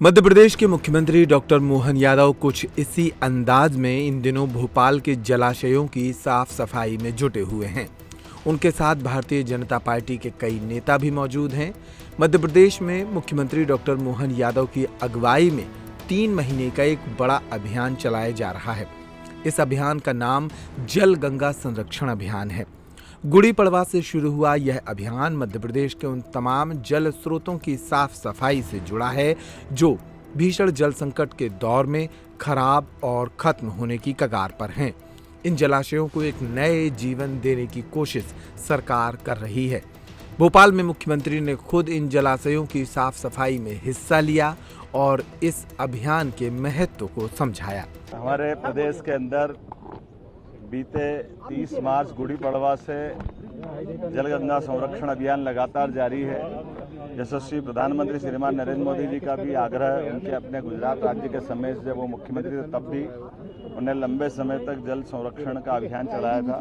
मध्य प्रदेश के मुख्यमंत्री डॉक्टर मोहन यादव कुछ इसी अंदाज में इन दिनों भोपाल के जलाशयों की साफ सफाई में जुटे हुए हैं। उनके साथ भारतीय जनता पार्टी के कई नेता भी मौजूद हैं। मध्य प्रदेश में मुख्यमंत्री डॉक्टर मोहन यादव की अगुवाई में 3 महीने का एक बड़ा अभियान चलाया जा रहा है। इस अभियान का नाम जल गंगा संरक्षण अभियान है। गुड़ी पड़वा से शुरू हुआ यह अभियान मध्य प्रदेश के उन तमाम जल स्रोतों की साफ सफाई से जुड़ा है जो भीषण जल संकट के दौर में खराब और खत्म होने की कगार पर हैं। इन जलाशयों को एक नए जीवन देने की कोशिश सरकार कर रही है। भोपाल में मुख्यमंत्री ने खुद इन जलाशयों की साफ सफाई में हिस्सा लिया और इस अभियान के महत्व को समझाया। हमारे प्रदेश के अंदर बीते 30 मार्च गुड़ी पड़वा से जलगंगा संरक्षण अभियान लगातार जारी है। यशस्वी प्रधानमंत्री श्रीमान नरेंद्र मोदी जी का भी आग्रह उनके अपने गुजरात राज्य के समय से जब वो मुख्यमंत्री थे तब भी उन्हें लंबे समय तक जल संरक्षण का अभियान चलाया था।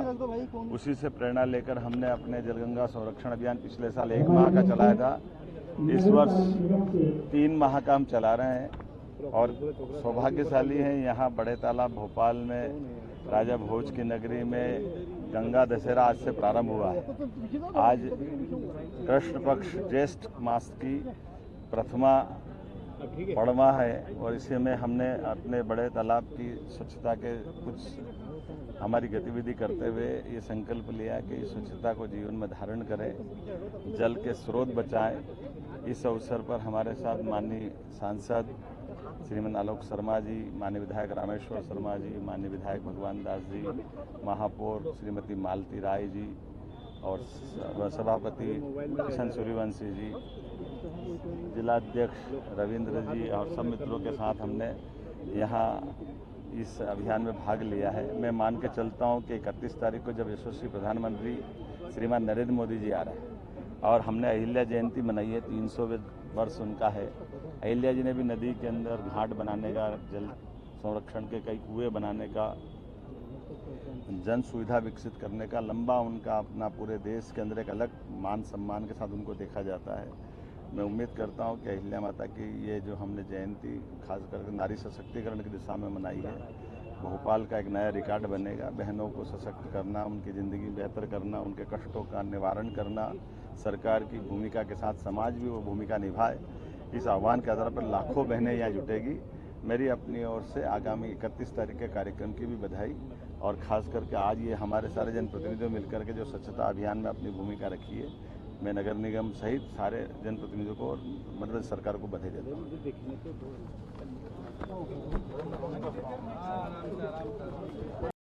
उसी से प्रेरणा लेकर हमने अपने जलगंगा संरक्षण अभियान पिछले साल 1 माह का चलाया था। इस वर्ष 3 माह का हम चला रहे हैं और सौभाग्यशाली हैं यहाँ बड़े तालाब भोपाल में राजा भोज की नगरी में गंगा दशहरा आज से प्रारंभ हुआ है। आज कृष्ण पक्ष ज्येष्ठ मास की प्रथमा पड़वा है और इसी में हमने अपने बड़े तालाब की स्वच्छता के कुछ हमारी गतिविधि करते हुए ये संकल्प लिया कि इस स्वच्छता को जीवन में धारण करें, जल के स्रोत बचाएं। इस अवसर पर हमारे साथ माननीय सांसद श्रीमान आलोक शर्मा जी, माननीय विधायक रामेश्वर शर्मा जी, माननीय विधायक भगवान दास जी, महापौर श्रीमती मालती राय जी और सभापति किशन सूर्यवंशी जी, जिलाध्यक्ष रविंद्र जी और सब मित्रों के साथ हमने यहाँ इस अभियान में भाग लिया है। मैं मान के चलता हूँ कि 31 तारीख को जब यशस्वी प्रधानमंत्री श्रीमान नरेंद्र मोदी जी आ रहे हैं और हमने अहिल्या जयंती मनाई है, 300वें वर्ष उनका है। अहिल्या जी ने भी नदी के अंदर घाट बनाने का, जल संरक्षण के कई कुएं बनाने का, जन सुविधा विकसित करने का लंबा उनका अपना पूरे देश के अंदर एक अलग मान सम्मान के साथ उनको देखा जाता है। मैं उम्मीद करता हूं कि अहिल्या माता की ये जो हमने जयंती खास करके नारी सशक्तिकरण की दिशा में मनाई है, भोपाल का एक नया रिकॉर्ड बनेगा। बहनों को सशक्त करना, उनकी ज़िंदगी बेहतर करना, उनके कष्टों का निवारण करना, सरकार की भूमिका के साथ समाज भी वो भूमिका निभाए। इस आह्वान के आधार पर लाखों बहनें यहाँ जुटेगी। मेरी अपनी ओर से आगामी 31 तारीख के कार्यक्रम की भी बधाई और ख़ास करके आज ये हमारे सारे जनप्रतिनिधियों मिलकर के जो स्वच्छता अभियान में अपनी भूमिका रखी है, मैं नगर निगम सहित सारे जनप्रतिनिधियों को और मध्य प्रदेश सरकार को बधाई देता हूँ।